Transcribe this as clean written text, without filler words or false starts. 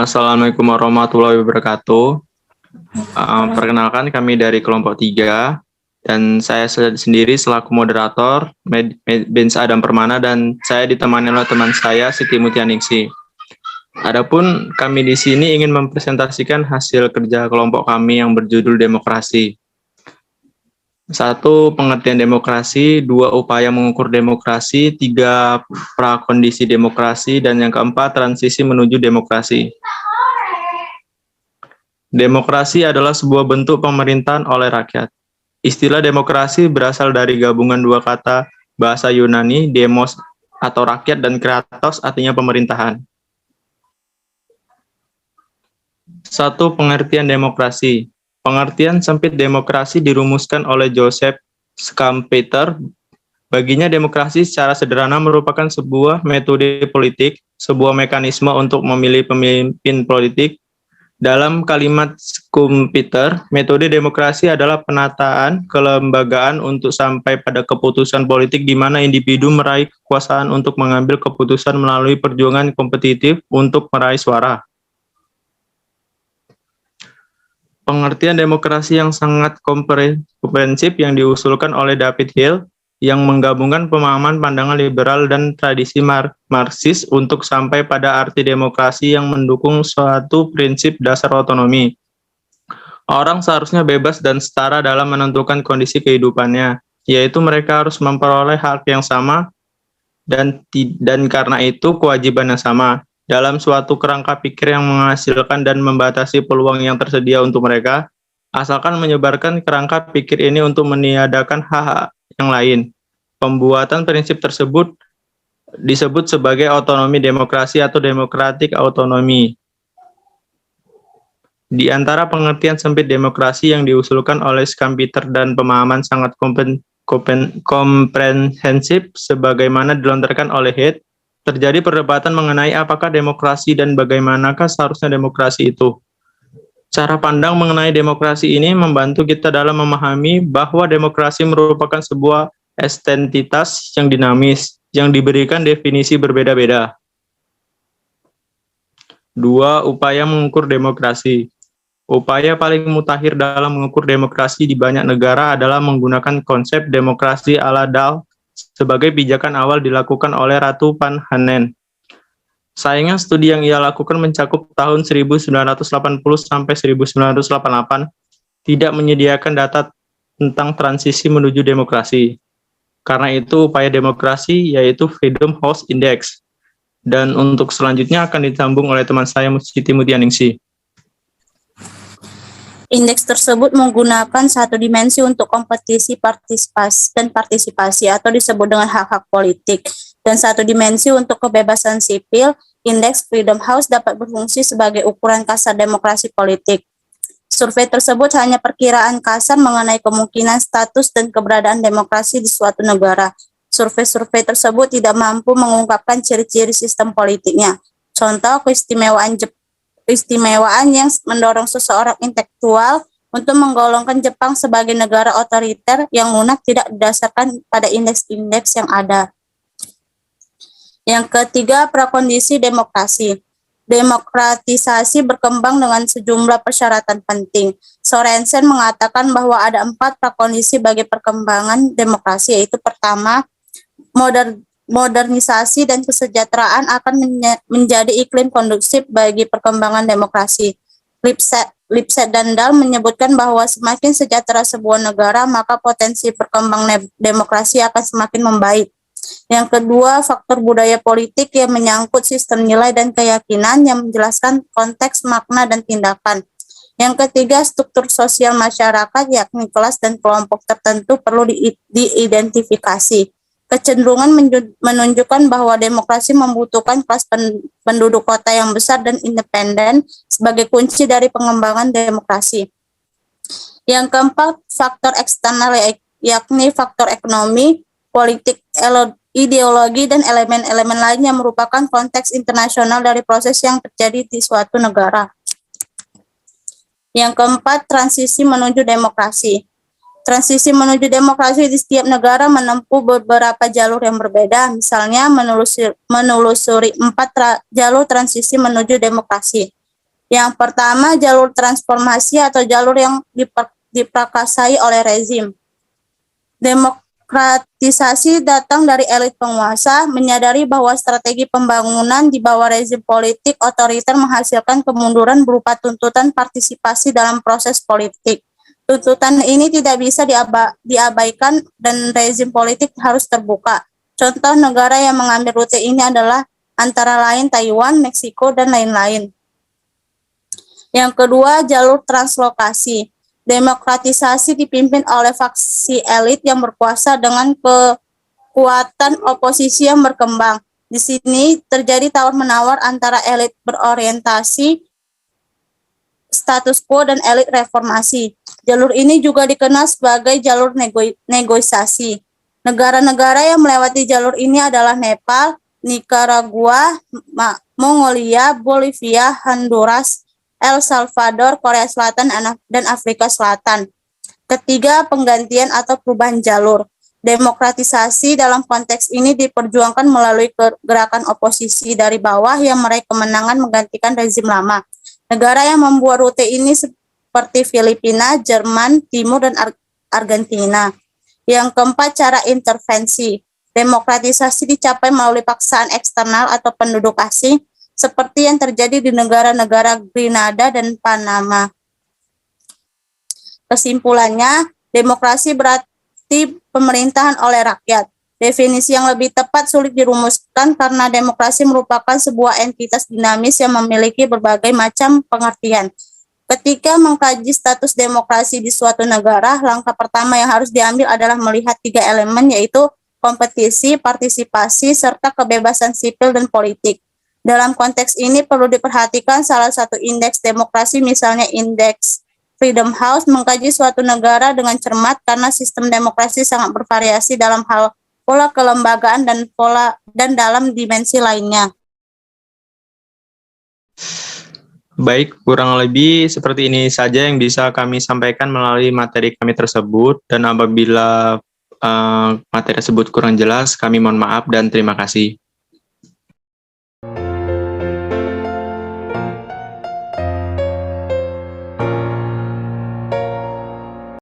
Assalamualaikum warahmatullahi wabarakatuh. Perkenalkan kami dari kelompok 3 dan saya sendiri selaku moderator Bensa Adam Permana dan saya ditemani oleh teman saya Siti Mutianingsi. Adapun kami di sini ingin mempresentasikan hasil kerja kelompok kami yang berjudul demokrasi. 1. Pengertian demokrasi, 2. Upaya mengukur demokrasi, 3. Prakondisi demokrasi, dan yang keempat, transisi menuju demokrasi. Demokrasi adalah sebuah bentuk pemerintahan oleh rakyat. Istilah demokrasi berasal dari gabungan dua kata bahasa Yunani, demos atau rakyat, dan kratos artinya pemerintahan. 1. Pengertian demokrasi. Pengertian sempit demokrasi dirumuskan oleh Joseph Schumpeter. Baginya demokrasi secara sederhana merupakan sebuah metode politik, sebuah mekanisme untuk memilih pemimpin politik. Dalam kalimat Schumpeter, metode demokrasi adalah penataan kelembagaan untuk sampai pada keputusan politik di mana individu meraih kekuasaan untuk mengambil keputusan melalui perjuangan kompetitif untuk meraih suara. Pengertian demokrasi yang sangat komprehensif yang diusulkan oleh David Hill yang menggabungkan pemahaman pandangan liberal dan tradisi Marxis untuk sampai pada arti demokrasi yang mendukung suatu prinsip dasar otonomi. Orang seharusnya bebas dan setara dalam menentukan kondisi kehidupannya, yaitu mereka harus memperoleh hak yang sama dan karena itu kewajiban yang sama. Dalam suatu kerangka pikir yang menghasilkan dan membatasi peluang yang tersedia untuk mereka, asalkan menyebarkan kerangka pikir ini untuk meniadakan hak-hak yang lain. Pembuatan prinsip tersebut disebut sebagai otonomi demokrasi atau democratic autonomy. Di antara pengertian sempit demokrasi yang diusulkan oleh Schumpeter dan pemahaman sangat komprehensif sebagaimana dilontarkan oleh Heath, terjadi perdebatan mengenai apakah demokrasi dan bagaimanakah seharusnya demokrasi itu. Cara pandang mengenai demokrasi ini membantu kita dalam memahami bahwa demokrasi merupakan sebuah entitas yang dinamis, yang diberikan definisi berbeda-beda. 2. Upaya mengukur demokrasi. Upaya paling mutakhir dalam mengukur demokrasi di banyak negara adalah menggunakan konsep demokrasi ala Dahl sebagai pijakan awal dilakukan oleh Ratu Van Hanen. Sayangnya studi yang ia lakukan mencakup tahun 1980 sampai 1988, tidak menyediakan data tentang transisi menuju demokrasi. Karena itu upaya demokrasi yaitu Freedom House Index. Dan untuk selanjutnya akan ditambung oleh teman saya Siti Mutianingsi. Indeks tersebut menggunakan satu dimensi untuk kompetisi partisipasi atau disebut dengan hak-hak politik, dan satu dimensi untuk kebebasan sipil. Indeks Freedom House dapat berfungsi sebagai ukuran kasar demokrasi politik. Survei tersebut hanya perkiraan kasar mengenai kemungkinan status dan keberadaan demokrasi di suatu negara. Survei-survei tersebut tidak mampu mengungkapkan ciri-ciri sistem politiknya. Contoh, keistimewaan yang mendorong seseorang intelektual untuk menggolongkan Jepang sebagai negara otoriter yang lunak tidak didasarkan pada indeks-indeks yang ada. Yang ketiga, prakondisi demokrasi. Demokratisasi berkembang dengan sejumlah persyaratan penting. Sorensen mengatakan bahwa ada 4 prakondisi bagi perkembangan demokrasi, yaitu pertama, modernisasi dan kesejahteraan akan menjadi iklim kondusif bagi perkembangan demokrasi. Lipset dan Dahl menyebutkan bahwa semakin sejahtera sebuah negara, maka potensi perkembangan demokrasi akan semakin membaik. Yang kedua, faktor budaya politik yang menyangkut sistem nilai dan keyakinan yang menjelaskan konteks, makna, dan tindakan. Yang ketiga, struktur sosial masyarakat, yakni kelas dan kelompok tertentu perlu diidentifikasi. Kecenderungan menunjukkan bahwa demokrasi membutuhkan kelas penduduk kota yang besar dan independen sebagai kunci dari pengembangan demokrasi. Yang keempat, faktor eksternal yakni faktor ekonomi, politik, ideologi, dan elemen-elemen lain yang merupakan konteks internasional dari proses yang terjadi di suatu negara. Yang keempat, transisi menuju demokrasi. Transisi menuju demokrasi di setiap negara menempuh beberapa jalur yang berbeda, misalnya menelusuri 4 jalur transisi menuju demokrasi. Yang pertama, jalur transformasi atau jalur yang diprakarsai oleh rezim. Demokratisasi datang dari elit penguasa, menyadari bahwa strategi pembangunan di bawah rezim politik otoriter menghasilkan kemunduran berupa tuntutan partisipasi dalam proses politik. Tuntutan ini tidak bisa diabaikan dan rezim politik harus terbuka. Contoh negara yang mengambil rute ini adalah antara lain Taiwan, Meksiko, dan lain-lain. Yang kedua, jalur translokasi. Demokratisasi dipimpin oleh faksi elit yang berkuasa dengan kekuatan oposisi yang berkembang. Di sini terjadi tawar-menawar antara elit berorientasi status quo dan elit reformasi. Jalur ini juga dikenal sebagai jalur negosiasi. Negara-negara yang melewati jalur ini adalah Nepal, Nicaragua, Mongolia, Bolivia, Honduras, El Salvador, Korea Selatan, dan Afrika Selatan. Ketiga, penggantian atau perubahan jalur. Demokratisasi dalam konteks ini diperjuangkan melalui gerakan oposisi dari bawah yang meraih kemenangan menggantikan rezim lama. Negara yang membuat rute ini seperti Filipina, Jerman, Timur, dan Argentina. Yang keempat, cara intervensi. Demokratisasi dicapai melalui paksaan eksternal atau penduduk asing, seperti yang terjadi di negara-negara Grenada dan Panama. Kesimpulannya, demokrasi berarti pemerintahan oleh rakyat. Definisi yang lebih tepat sulit dirumuskan karena demokrasi merupakan sebuah entitas dinamis yang memiliki berbagai macam pengertian. Ketika mengkaji status demokrasi di suatu negara, langkah pertama yang harus diambil adalah melihat 3 elemen, yaitu kompetisi, partisipasi, serta kebebasan sipil dan politik. Dalam konteks ini perlu diperhatikan salah satu indeks demokrasi, misalnya indeks Freedom House, mengkaji suatu negara dengan cermat karena sistem demokrasi sangat bervariasi dalam hal pola kelembagaan dan dalam dimensi lainnya. Baik, kurang lebih seperti ini saja yang bisa kami sampaikan melalui materi kami tersebut, dan apabila materi tersebut kurang jelas, kami mohon maaf dan terima kasih.